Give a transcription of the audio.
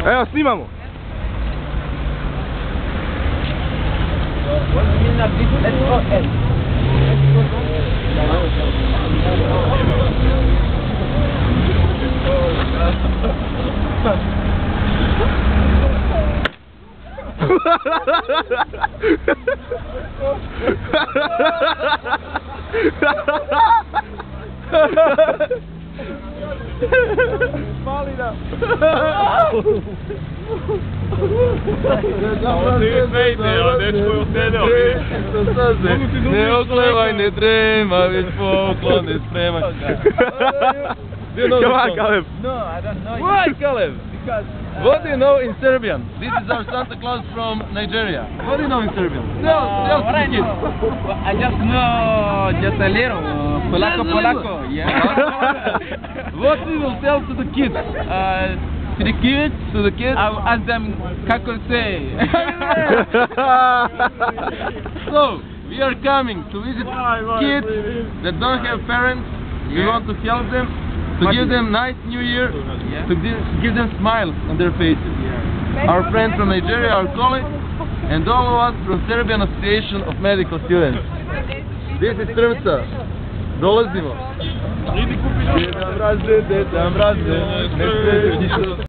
Evo, snimamo. Spali da. Ne oklevaj, ne trema, već poklone spremaj. Come on, Caleb. No, I don't know. Why, Caleb? Because What do you know in Serbian? This is our Santa Claus from Nigeria. What do you know in Serbian? Tell what to I the kids. know, I just know just a little. Polako. Yeah. What we will tell to the kids? To the kids, I'll ask them kako se. So, we are coming to visit kids that don't have parents. We want to help them, to give them nice New Year, to give them smiles on their faces. Our friends from Nigeria, our colleagues, and all of us from Serbian Association of Medical Students. This is Trnca. Dolazimo. Deda mraze, ne